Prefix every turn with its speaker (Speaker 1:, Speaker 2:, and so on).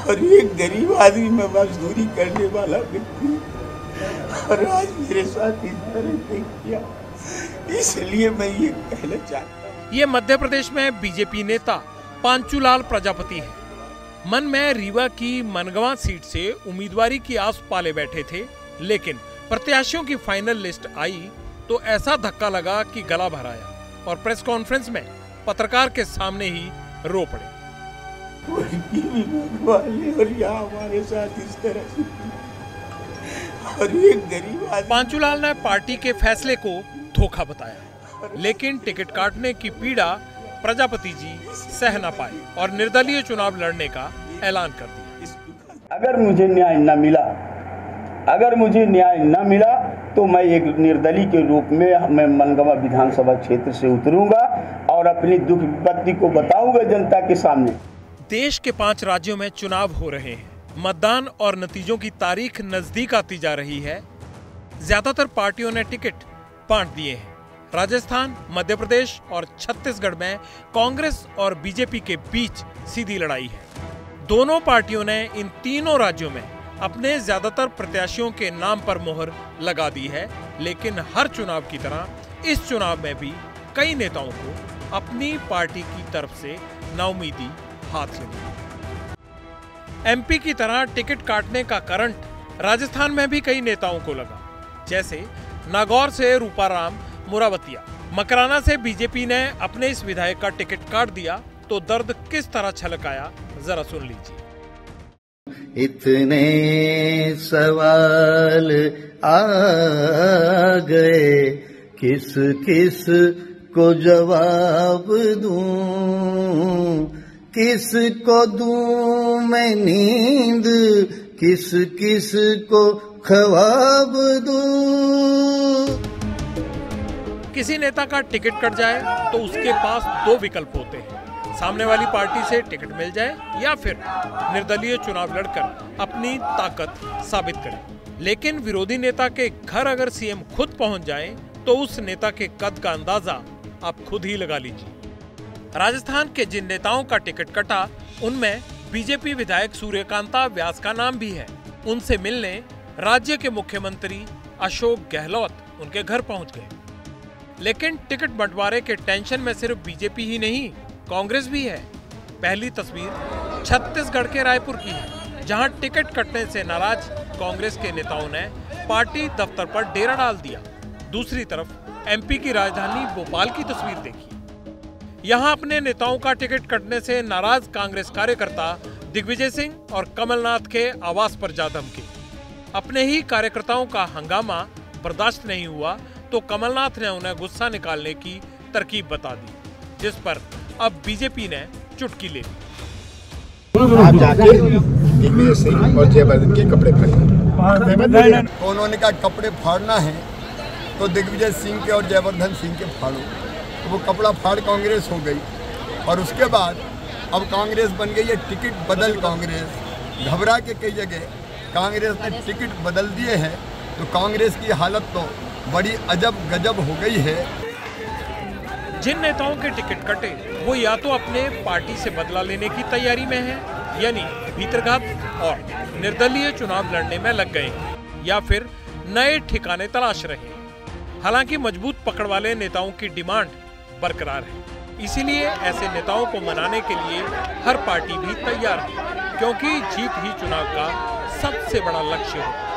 Speaker 1: और एक गरीब आदमी में मजदूरी करने वाला व्यक्ति, और आज मेरे साथ इस तरह से किया, इसलिए मैं ये कहना चाहता हूँ।
Speaker 2: ये मध्य प्रदेश में बीजेपी नेता पांचुलाल प्रजापति हैं। मन में रीवा की मनगवा सीट से उम्मीदवारी की आस पाले बैठे थे, लेकिन प्रत्याशियों की फाइनल लिस्ट आई तो ऐसा धक्का लगा कि गला भर आया और प्रेस कॉन्फ्रेंस में पत्रकार के सामने ही रो पड़े।
Speaker 1: और यहाँ हमारे साथ इस तरह से, और एक गरीब आदमी।
Speaker 2: पांचुलाल ने पार्टी के फैसले को धोखा बताया, लेकिन टिकट काटने की पीड़ा प्रजापति जी सह न पाए और निर्दलीय चुनाव लड़ने का ऐलान कर दिया।
Speaker 1: अगर मुझे न्याय न मिला तो मैं एक निर्दलीय के रूप में मैं मनगवा विधानसभा क्षेत्र से उतरूंगा और अपनी दुख विपत्ति को बताऊंगा जनता के सामने।
Speaker 2: देश के 5 राज्यों में चुनाव हो रहे हैं। मतदान और नतीजों की तारीख नजदीक आती जा रही है। ज्यादातर पार्टियों ने टिकट बांट दिए हैं। राजस्थान, मध्य प्रदेश और छत्तीसगढ़ में कांग्रेस और बीजेपी के बीच सीधी लड़ाई है। दोनों पार्टियों ने इन तीनों राज्यों में अपने ज्यादातर प्रत्याशियों के नाम पर मोहर लगा दी है, लेकिन हर चुनाव की तरह इस चुनाव में भी कई नेताओं को अपनी पार्टी की तरफ से नाउमीदी हाथ लगी। एमपी की तरह टिकट काटने का करंट राजस्थान में भी कई नेताओं को लगा, जैसे नागौर से रूपाराम मुरावतिया। मकराना से बीजेपी ने अपने इस विधायक का टिकट काट दिया तो दर्द किस तरह छलकाया, जरा सुन लीजिए।
Speaker 3: इतने सवाल आ गए, किस किस को जवाब दूं, किस को दूं मैं नींद, किस किस को ख्वाब दूं।
Speaker 2: किसी नेता का टिकट कट जाए तो उसके पास 2 विकल्प होते हैं, सामने वाली पार्टी से टिकट मिल जाए या फिर निर्दलीय चुनाव लड़कर अपनी ताकत साबित करें। लेकिन विरोधी नेता के घर अगर सीएम खुद पहुंच जाए तो उस नेता के कद का अंदाजा आप खुद ही लगा लीजिए। राजस्थान के जिन नेताओं का टिकट कटा उनमें बीजेपी विधायक सूर्यकांता व्यास का नाम भी है। उनसे मिलने राज्य के मुख्यमंत्री अशोक गहलोत उनके घर पहुंच गए। लेकिन टिकट बंटवारे के टेंशन में सिर्फ बीजेपी ही नहीं, कांग्रेस भी है। पहली तस्वीर छत्तीसगढ़ के रायपुर की है, जहां टिकट कटने से नाराज कांग्रेस के नेताओं ने पार्टी दफ्तर पर डेरा डाल दिया। दूसरी तरफ एमपी की राजधानी भोपाल की तस्वीर देखिए। यहां अपने नेताओं का टिकट कटने से नाराज कांग्रेस कार्यकर्ता दिग्विजय सिंह और कमलनाथ के आवास पर जा धमके। अपने ही कार्यकर्ताओं का हंगामा बर्दाश्त नहीं हुआ तो कमलनाथ ने उन्हें गुस्सा निकालने की तरकीब बता दी, जिस पर अब बीजेपी ने चुटकी ले ली।
Speaker 4: आप जाके दिग्विजय सिंह और जयवर्धन के कपड़े फाड़िए। तो उन्होंने कहा कपड़े फाड़ना है तो दिग्विजय सिंह के और जयवर्धन सिंह के फाड़ो। तो वो कपड़ा फाड़ कांग्रेस हो गई और उसके बाद अब कांग्रेस बन गई है टिकट बदल कांग्रेस। घबरा के कई जगह कांग्रेस ने टिकट बदल दिए हैं, तो कांग्रेस की हालत तो बड़ी अजब गजब हो गई है।
Speaker 2: जिन नेताओं के टिकट कटे वो या तो अपने पार्टी से बदला लेने की तैयारी में है, यानी भीतरघात और निर्दलीय चुनाव लड़ने में लग गए हैं, या फिर नए ठिकाने तलाश रहे हैं। हालांकि मजबूत पकड़ वाले नेताओं की डिमांड बरकरार है, इसीलिए ऐसे नेताओं को मनाने के लिए हर पार्टी भी तैयार है, क्योंकि जीत ही चुनाव का सबसे बड़ा लक्ष्य होता है।